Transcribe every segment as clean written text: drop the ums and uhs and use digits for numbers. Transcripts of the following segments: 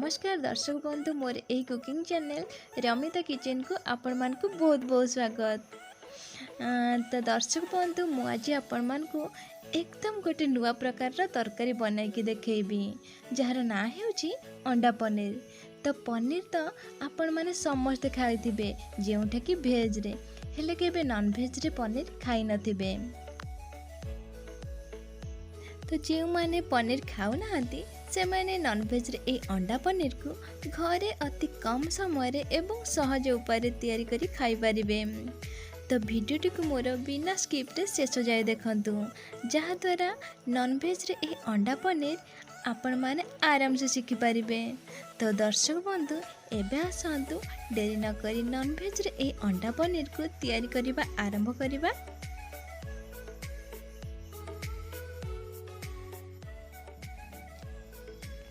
नमस्कार दर्शक बंधु मोर ए कुकिंग चैनल रमिता किचन को आपण मान को बहुत बहुत स्वागत। तो दर्शक बंधु मु आज आपण मान को एकदम गोटे नुआ प्रकार तरकारी बनैकी देखैबी जार ना हेउची अंडा पनीर। तो पनीर तो आपण माने समस्त खाइथिबे जेउठा कि भेज रे हेले केबे नॉन भेज रे पनीर खाइ नथिबे। तो जो मैंने पनीर खाऊ नाहांती से मैंने नॉनवेज रे ए अंडा पनीर को घरे अति कम समय रे एवं सहज उपाय तैयारी करी खाई परिबे। तो वीडियोटी को मोर बिना स्किप रे शेष जाए देखंतु जहा द्वारा नॉनवेज रे ए अंडा पनीर आपण माने आराम से सीखी परिबे। तो दर्शक बंधु एबे आसंतु डेरी न करी नॉनवेज रे ए अंडा पनीर को तैयारी करिबा आरंभ करिबा।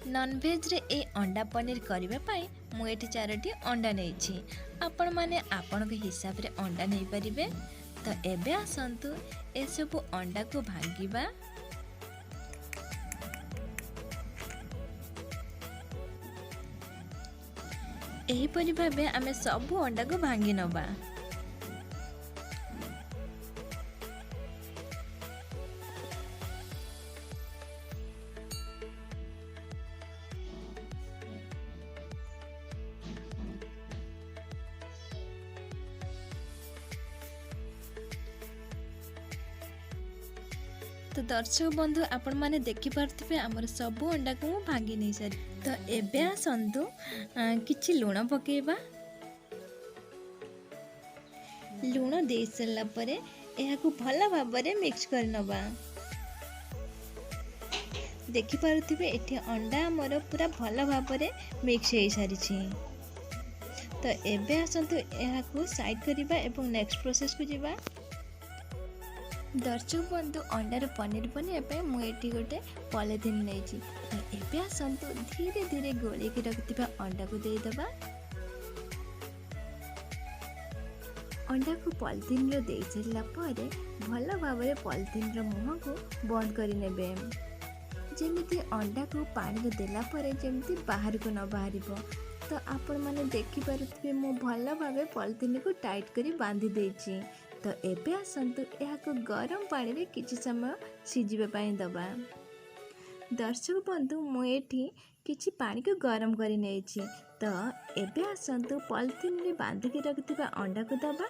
नॉनवेज रे ए अंडा पनीर करबा पाई मु एठी 4टी अंडा नेछि आपण माने आपण के हिसाब रे अंडा नै परिबे। तो एबे आसंतु ए सब अंडा को भांगीबा। एही परि भाबे आमे सब अंडा को भांगी नबा। तो दर्शक बंधु आपण माने देखि पारथिबे हमर सब अंडा को भांगी नै सारी। तो एबे आसंतु किछि लूण पकेबा। लूण दे सल्ला परे एहा को भला भाबरे मिक्स कर नबा। देखि पारथिबे एठी अंडा हमर पूरा भला भाबरे मिक्स हे सारी छी। तो एबे आसंतु एहा को साइड करिबा एवं नेक्स्ट प्रोसेस को जिबा। दर्शक बंधु अंडार पनीर बनवाई मुझे गोटे पॉलिथिन नहीं। तो एबे आसंतु धीरे धीरे गोलेकी रखिथिबा अंडा को देदबा। अंडा को पॉलिथिन रो दे सारा परे भल भाव पॉलिथिन रो मुह को बंद करि नेबे जेमिति अंडा को पानी देला परे जेमिति बाहर को न बाहरिबो। तो आपण माने देखि पारुथिबे मु भल भाव पॉलिथिन को टाइट करी बांधी देछि। तो एबे आसंतु यह को गरम पानी रे किछि समय सिझिबे पाई दबा। दर्शक बंधु मुझे किछि पानी को गरम करी नेछि। तो एबे आसंतु पॉलिथिन रे बांधी के रखिथिबा अंडा को दबा।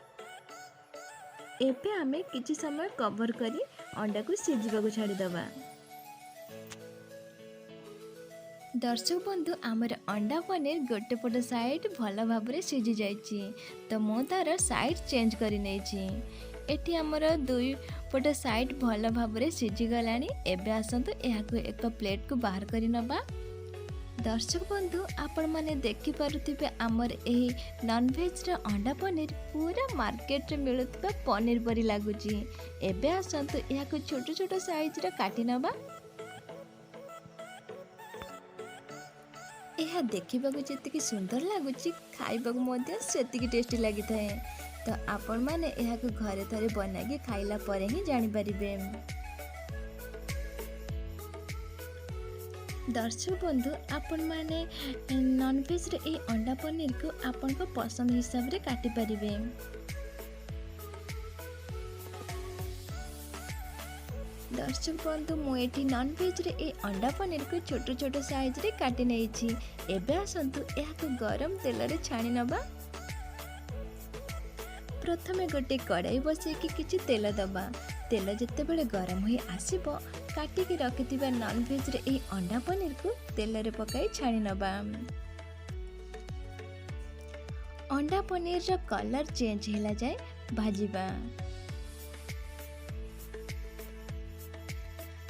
एबे आमे किछि समय कवर करी अंडा को सिझिबा को छाड़ी दबा। दर्शक बंधु आमर अंडा पनीर गोटे पट साइड भल भाव सिझी जाइछि। तो मु तार साइड चेंज करि नेछि। एठी आमर दुई पट साइड भल भाव सिझी गलानी। एबे आसंतु एहाको एक प्लेट को बाहर करि नबा। दर्शक बंधु आपण माने देखि पारुथिबे आमर एही नॉनवेज रा अंडा पनीर पूरा मार्केट रे मिलुतबा पनीर परि लागुछि। एबे आसंतु एहाको छोट छोट साइज रा काटि नबा। यह देखा जी सुंदर लगुच खाइबा से टेस्टी लगी थाए। तो आपण मैंने यह घरे थे बनाई खाइला परे ही जानीपारे। दर्शक बंधु आपण मैंने नॉनवेज रे ए अंडा पनीर को आपण को पसंद हिसाब रे काटी पारिबे। दर्शक बंधु मुझे नॉनवेज रे ए अंडा पनीर को छोट छोट साइज रे काटी नेछि। एबे आसंतु एहाको गरम तेल रे छाणी नबा। प्रथमे गोटे कड़ाई बसे किछि तेल दबा। तेल जते बेले गरम होई आसीबो काटी के रखिथिबा नॉनवेज रे ए अंडा पनीर को तेल रे पकाई छाणी नबा। अंडा पनीर रो कलर चेंज होला जाय भाजीबा।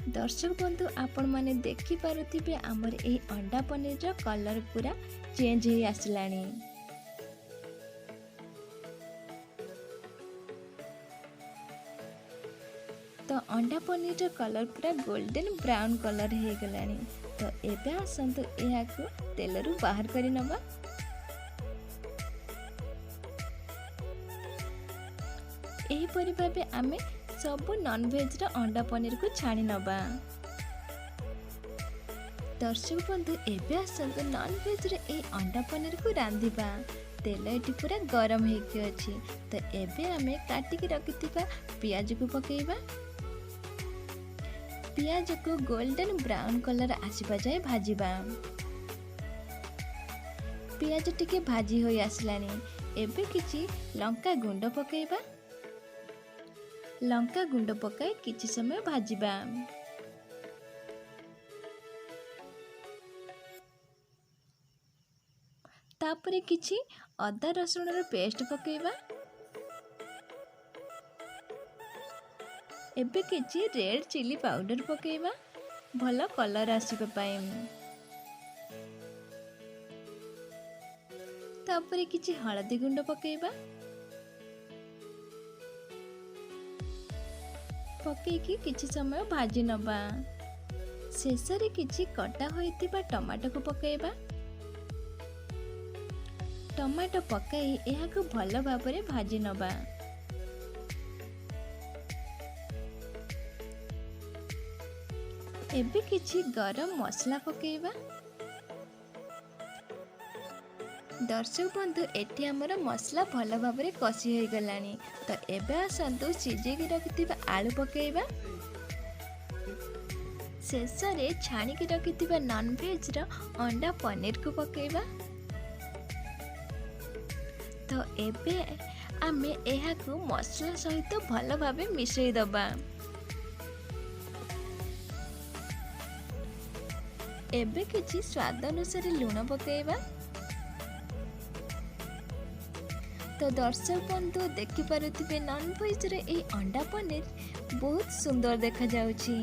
दर्शक बंधु आपण माने देखि पारुथिबे हमर ए अंडा पनीर रो कलर पूरा चेंज हे आसलानी। तो अंडा पनीर रो कलर पूरा गोल्डन ब्राउन कलर हे गलानी। तो एबे आसंतु एहा को तेल रु बाहर करि नबा। एही परि भाबे आमे सब नॉनवेज रा अंडा पनीर को छाणी नबा। दर्शक बंधु एबे आसतु नॉन वेज रे ए अंडा पनीर को रांधिबा। तेल एटी पूरा गरम होइकी अछि। तो एबे आमे काटिकी रखिथिबा पियाज को पकेइबा। पियाज को गोल्डन ब्राउन कलर आसीबा जाय भाजिबा। पियाज टिके भाजी होई आसलानी। एबे किछि लंका गुंड पकेइबा। लंका गुंड पकाई किछि समय भाजिबा। तापरे किछि अदा रसुण रो पेस्ट पकेइबा। एबे किछि रेड चिली पाउडर पकेइबा भलो कलर आसीबा पाई। तापरे किछि हळदी गुंड पकेइबा। पकेइकी किछि समय भाजी नबा। शेषरे किछि कटा होइतिबा टमाटो को पकेइबा। टमाटो पकाई एहाको भलो भाबरे भाजी नबा। एबे किछि गरम मसला पकेइबा। दर्शक बंधु एठी हमर मसला भलो भाबरे कसी होई गलानी। तो एबे आसंतु सिजे के रखितिबा आलू पकेइबा। शेषरे छाणी के रखितिबा नॉन वेज रो अंडा पनीर को पकेइबा। तो एबे आमे एहाको मसला सहित भलो भाबे मिसई दबा। एबे किछि स्वाद अनुसार लूण पकेइबा। तो दर्शक बंधु देखि पारुथिबे नॉन वेज रे ए अंडा पनीर बहुत सुंदर देखा जाउछि।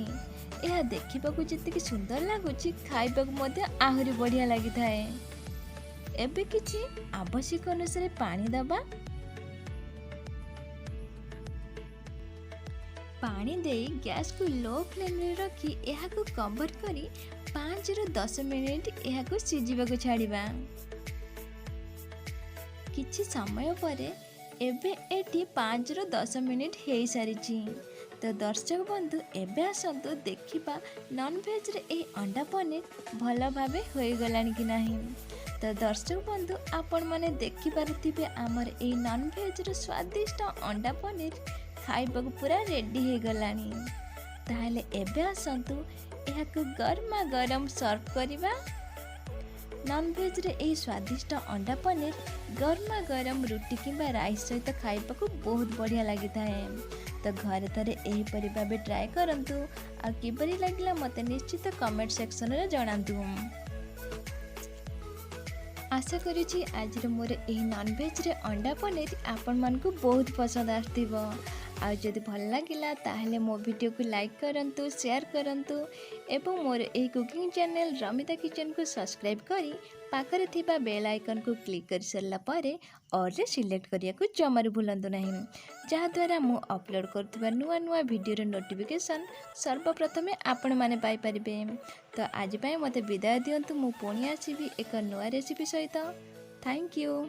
एहा देखिबाकू जतिकि सुंदर लागुछि खाइबाकू मध्ये आहुरी बढ़िया लागि थाए। एबे किछि आवश्यक अनुसार पानी दबा। पानी देई गैस को लो फ्लेम रे रखी एहाको कवर करी 5 ରୁ 10 मिनिट एहाको सिजिबाकू छाड़िबा। किछि समय परे एबे एटी 5 ରୁ 10 मिनिट हेई सारिछि। तो दर्शक बंधु एबे आसंतु देखिबा नॉन वेज रे ए अंडा पनीर भलो भाबे होई गलानी कि नाही। तो दर्शक बंधु आपण माने देखि पारुथिबे हमर ए नॉन वेज रो स्वादिष्ट अंडा पनीर खाइबाकू पूरा रेडी हे गलानी। ताहले एबे आसंतु एहाको गरमा गरम सर्व करिबा। नॉन वेज रे ए स्वादिष्ट अंडा पनीर गरमा गरम रुटी किंबा राइस सहित खाइबाकू बहुत बढ़िया लागि थाए। तो घरे थरे एही परि भाबे ट्राई करंतु आ किबरी लागला मते निश्चित कमेंट सेक्शन रे जणांतु। आशा करूची आज मोर एही नॉन वेज रे अंडा पनीर आपण मानकू बहुत पसंद आस्थिबो। आ जदि भल लागिला ताहले मो वीडियो को लाइक करंतु, शेयर करंतु एवं मोर एही कुकिंग चैनल रमिता किचन को सब्सक्राइब करी पाखरे थिबा बेल आइकन को क्लिक कर सरला पारे और रे सिलेक्ट करिया को जमारू भूलंतु नहीं, जहा द्वारा मु अपलोड करथिबा नुआ नुआ वीडियो रे नोटिफिकेशन सर्वप्रथमे आपण माने पाई परिबे। तो आज पय मते विदाय दियंतु। मु पुणी आसीबी एक नुआ रेसिपी सहित। Thank you.